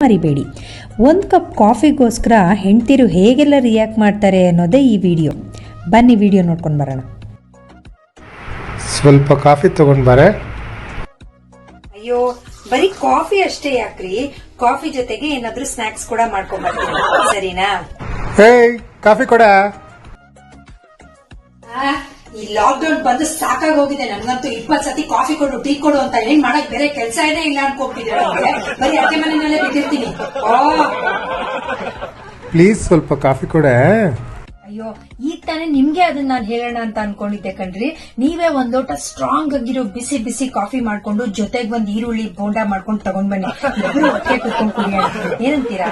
ಮರಿಬೇಡಿ. 1 ಕಪ್ ಕಾಫಿಗೋಸ್ಕರ ಹೆಂಡ್ತಿರು ಹೇಗೆಲ್ಲ ರಿಯಾಕ್ಟ್ ಮಾಡ್ತಾರೆ ಅನ್ನೋದೇ ಈ ವಿಡಿಯೋ. ಬನ್ನಿ ವಿಡಿಯೋ ನೋಡ್ಕೊಂಡು ಬರೋಣ. ಸ್ವಲ್ಪ ಕಾಫಿ ತಗೊಂಡ್ ಬಾರೆ. ಅಯ್ಯೋ, ಬರೀ ಕಾಫಿ ಅಷ್ಟೇ ಯಾಕ್ರಿ? ಕಾಫಿ ಜೊತೆಗೆ ಏನಾದ್ರೂ ಸ್ನಾಕ್ಸ್ ಕೂಡ ಮಾಡ್ಕೊಂಡ್ ಬರ್ತೀನಿ, ಸರಿನಾ? ಕಾಫಿ ಕೊಡ. ಈ ಲಾಕ್ ಡೌನ್ ಬಂದು ಸಾಕಾಗೋಗಿದೆ. ನನ್ಗಂತೂ 20 ಸತಿ ಕಾಫಿ ಕೊಡು, ಟೀ ಕೊಡು ಅಂತ ಏನ್ ಮಾಡಕ್ ಬೇರೆ ಕೆಲಸ ಏನೇ ಇಲ್ಲ ಅನ್ಕೋಗ್ತಿದ್ರೆ ಬರೀ ಅತ್ತೆ ಮನೆಯಲ್ಲೇ ಬಿದ್ದಿರ್ತೀನಿ. ಪ್ಲೀಸ್ ಸ್ವಲ್ಪ ಕಾಫಿ ಕೊಡ. ಅಯ್ಯೋ, ಈಗ ತಾನೇ ನಿಮ್ಗೆ ಅದನ್ನ ನಾನು ಹೇಳೋಣ ಅಂತ ಅನ್ಕೊಂಡಿದ್ದೆ ಕಣ್ರಿ. ನೀವೇ ಒಂದೋಟ ಸ್ಟ್ರಾಂಗ್ ಆಗಿರೋ ಬಿಸಿ ಬಿಸಿ ಕಾಫಿ ಮಾಡ್ಕೊಂಡು ಜೊತೆಗೆ ಒಂದ್ ಈರುಳ್ಳಿ ಬೋಂಡಾ ಮಾಡ್ಕೊಂಡು ತಗೊಂಡ್ ಬನ್ನಿ. ಇಬ್ರು ಹೊಟ್ಟೆ ಕುತ್ಕೊಂಡು ಕುಡಿಯೋಣ, ಏನಂತೀರಾ?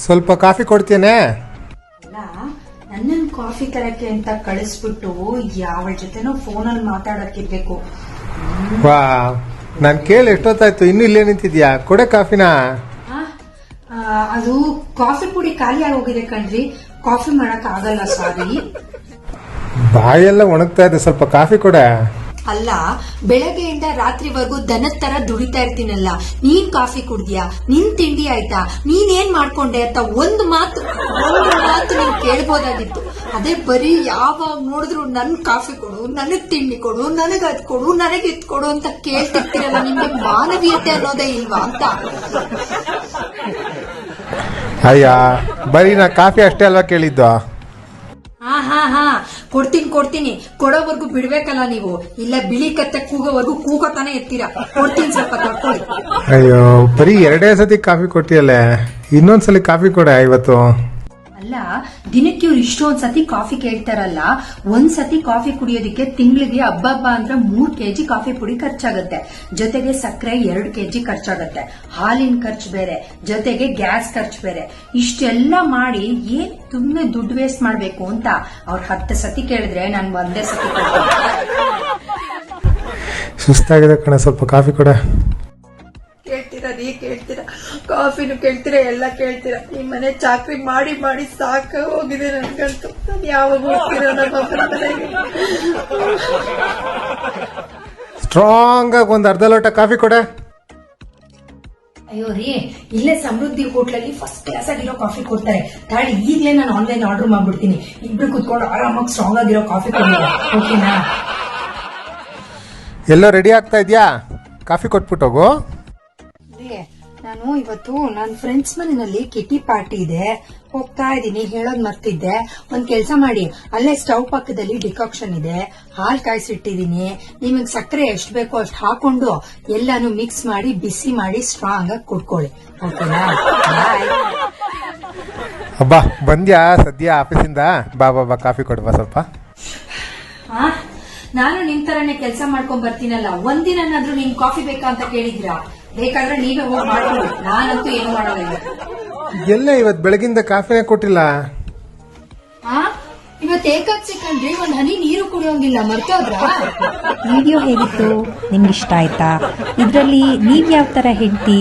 ಸ್ವಲ್ಪ ಕಾಫಿ ಕೊಡ್ತೇನೆ. ನನ್ನನ್ ಕಾಫಿ ತರಕ್ಕೆ ಅಂತ ಕಳಿಸ್ಬಿಟ್ಟು ಯಾವ ಜೊತೆನೋ ಫೋನಲ್ಲಿ ಮಾತಾಡಕ್ಕಿರ್ಬೇಕು. ವಾ, ನಾನ್ ಕೇಳಿ ಎಷ್ಟೊತ್ತಾಯ್ತು, ಇನ್ನು ಇಲ್ಲೇ ನಿಂತಿದ್ಯಾ? ಕೊಡೆ ಕಾಫಿನಾ. ಅದು ಕಾಫಿ ಪುಡಿ ಖಾಲಿ ಆಗೋಗಿದೆ ಕಣ್ರಿ, ಕಾಫಿ ಮಾಡಕ್ ಆಗಲ್ಲ, ಸಾರಿ. ಬಾಯೆಲ್ಲ ಒಣಗ್ತಾ ಇದೆ, ಸ್ವಲ್ಪ ಕಾಫಿ ಕೊಡ. ಅಲ್ಲ, ಬೆಳಗ್ಗೆಯಿಂದ ರಾತ್ರಿವರೆಗೂ ದನದ ತರ ದುಡಿತಾ ಇರ್ತೀನಲ್ಲ, ನೀನ್ ಕಾಫಿ ಕುಡ್ದ್ಯಾ, ನಿನ್ ತಿಂಡಿ ಆಯ್ತಾ, ನೀನೇನ್ ಮಾಡ್ಕೊಂಡೆ ಅಂತ ಒಂದು ಮಾತು ನೀನ್ ಕೇಳ್ಬೋದಾಗಿತ್ತು. ಅದೇ ಬರೀ ಯಾವಾಗ ನೋಡಿದ್ರು ನನ್ ಕಾಫಿ ಕೊಡು, ನನಗ್ ತಿಂಡಿ ಕೊಡು, ನನಗ್ ಅದ್ ಕೊಡು, ನನಗ್ ಇದ್ ಕೊಡು ಅಂತ ಕೇಳ್ತಿರ್ತೀರಲ್ಲ. ನಿಮ್ಗೆ ಮಾನವೀಯತೆ ಅನ್ನೋದೇ ಇಲ್ವಾ ಅಂತ. ಅಯ್ಯ, ಬರೀ ನಾ ಕಾಫಿ ಅಷ್ಟೇ ಅಲ್ವಾ ಕೇಳಿದ್ದು? ಹಾ ಕೊಡ್ತೀನಿ. ಕೊಡೋವರೆಗೂ ಬಿಡ್ಬೇಕಲ್ಲ ನೀವು, ಇಲ್ಲ ಬಿಳಿ ಕತ್ತೆ ಕೂಗೋವರೆಗೂ ಕೂಗೋತಾನೆ ಇರ್ತೀರಾ. ಕೊಡ್ತೀನಿ, ಸ್ವಲ್ಪ ತಡ್ಕೊಳ್ಳಿ. ಅಯ್ಯೋ, ಬರೀ 2 ಸತಿ ಕಾಫಿ ಕೊಟ್ಟಿಯಲ್ಲೇ, ಇನ್ನೊಂದ್ಸಲಿ ಕಾಫಿ ಕೊಡ ಇವತ್ತು. ಅಲ್ಲ, ದಿನಕ್ಕೆ ಇವ್ರು ಇಷ್ಟೊಂದ್ ಸತಿ ಕಾಫಿ ಕೇಳ್ತಾರಲ್ಲ, ಒಂದ್ ಸತಿ ಕಾಫಿ ಕುಡಿಯೋದಕ್ಕೆ ತಿಂಗಳಿಗೆ ಹಬ್ಬ ಅಂದ್ರೆ 3 kg ಕಾಫಿ ಪುಡಿ ಖರ್ಚಾಗತ್ತೆ. ಜೊತೆಗೆ ಸಕ್ಕರೆ 2 kg ಖರ್ಚಾಗತ್ತೆ, ಹಾಲಿನ ಖರ್ಚು ಬೇರೆ, ಜೊತೆಗೆ ಗ್ಯಾಸ್ ಖರ್ಚು ಬೇರೆ. ಇಷ್ಟೆಲ್ಲ ಮಾಡಿ ಏನ್ ಸುಮ್ನೆ ದುಡ್ಡು ವೇಸ್ಟ್ ಮಾಡ್ಬೇಕು ಅಂತ ಅವ್ರ 10 ಸತಿ ಕೇಳಿದ್ರೆ ನಾನ್ ಒಂದೇ ಸತಿ ಕೊಡ್ತೀನಿ. ಸುಸ್ತಾಗಿದೆ ಕಣ, ಸ್ವಲ್ಪ ಕಾಫಿ ಕೊಡ. ಕೇಳ್ತೀರಾ ಕಾಫಿನೂ ಕೇಳ್ತೀರಾ, ಎಲ್ಲ ಕೇಳ್ತೀರಾ. ನಿಮ್ ಮನೆ ಚಾಕ್ರಿ ಮಾಡಿ ಮಾಡಿ ಸಾಕ ಹೋಗಿದೆ ನನ್ಗಂತೂ. ನಾನು ಯಾವಾಗ ಹೋಗ್ತೀರಾ ನಮ್ಮ ಮನೆಗೆ? ಸ್ಟ್ರಾಂಗ್ ಆಗಿ ಒಂದ್ ಅರ್ಧ ಲೋಟ ಕಾಫಿ ಕೊಡ. ಅಯ್ಯೋ ರೀ, ಇಲ್ಲೇ ಸಮೃದ್ಧಿ ಹೋಟ್ಲಲ್ಲಿ ಫಸ್ಟ್ ಕ್ಲಾಸ್ ಆಗಿರೋ ಕಾಫಿ ಕೊಡ್ತಾರೆ. ತಾಳಿ ಈಗಲೇ ನಾನು ಆನ್ಲೈನ್ ಆರ್ಡರ್ ಮಾಡ್ಬಿಡ್ತೀನಿ. ಇಬ್ರು ಕುತ್ಕೊಂಡು ಆರಾಮಾಗಿ ಸ್ಟ್ರಾಂಗ್ ಆಗಿರೋ ಕಾಫಿ ಕೊಡ್ತಾರೆ, ಓಕೆನಾ? ಎಲ್ಲೋ ರೆಡಿ ಆಗ್ತಾ ಇದ್ಯಾ? ಕಾಫಿ ಕೊಟ್ಬಿಟ್ಟು ಹೋಗು. ನಾನು ಇವತ್ತು ನನ್ನ ಫ್ರೆಂಡ್ಸ್ ಮನೆಯಲ್ಲಿ ಕಿಟಿ ಪಾರ್ಟಿ ಇದೆ, ಹೋಗ್ತಾ ಇದ್ದೀನಿ. ಹೇಳೋದ್ ಮರ್ತಿದ್ದೆ. ಒಂದ್ ಕೆಲ್ಸ ಮಾಡಿ, ಅಲ್ಲೇ ಸ್ಟವ್ ಪಕ್ಕದಲ್ಲಿ ಡಿಕಾಕ್ಷನ್ ಇದೆ, ಹಾಲ್ ಕಾಯಿಸಿಟ್ಟಿದೀನಿ. ನಿಮಗ್ ಸಕ್ಕರೆ ಎಷ್ಟು ಬೇಕೋ ಅಷ್ಟು ಹಾಕೊಂಡು ಎಲ್ಲಾನು ಮಿಕ್ಸ್ ಮಾಡಿ ಬಿಸಿ ಮಾಡಿ ಸ್ಟ್ರಾಂಗ್ ಆಗಿ ಕುಡ್ಕೊಳ್ಳಿ, ಓಕೆನಾ? ಬಾಯ್. ಅಬ್ಬಾ, ಬಂದ್ಯಾ ಸದ್ಯ ಆಫೀಸಿಂದ? ಬಾ ಕಾಫಿ ಕೊಡುವ ಸ್ವಲ್ಪ. ನಾನು ನಿಮ್ ತರನೇ ಕೆಲಸ ಮಾಡ್ಕೊಂಡ್ ಬರ್ತೀನಲ್ಲ, ಒಂದಿನಾದ್ರೂ ನಿಮ್ ಕಾಫಿ ಬೇಕಾ ಅಂತ ಕೇಳಿದ್ರಾ? ಬೇಕಾದ್ರೆ ನೀವೇ ಹೋಗಿ ಮಾಡ್ಕೊಳ್ಳಿ, ನಾನಂತೂ ಏನು ಮಾಡೋದಿಲ್ಲ. ಎಲ್ಲ ಇವತ್ ಬೆಳಗಿಂದ ಕಾಫಿನೇ ಕೊಟ್ಟಿಲ್ಲ. ಇವತ್ತು ಏಕಾದಶಿ ಕಣ್ರಿ, ಒಂದ್ ಹನಿ ನೀರು ಕುಡಿಯೋಂಗಿಲ್ಲ, ಮರ್ತೋದ್ರ? ವಿಡಿಯೋ ಹೇಗಿತ್ತು? ನಿಮ್ಗೆ ಇಷ್ಟ ಆಯ್ತಾ? ಇದರಲ್ಲಿ ನೀವ್ ಯಾವ ತರ ಹೆಂಡ್ತಿ?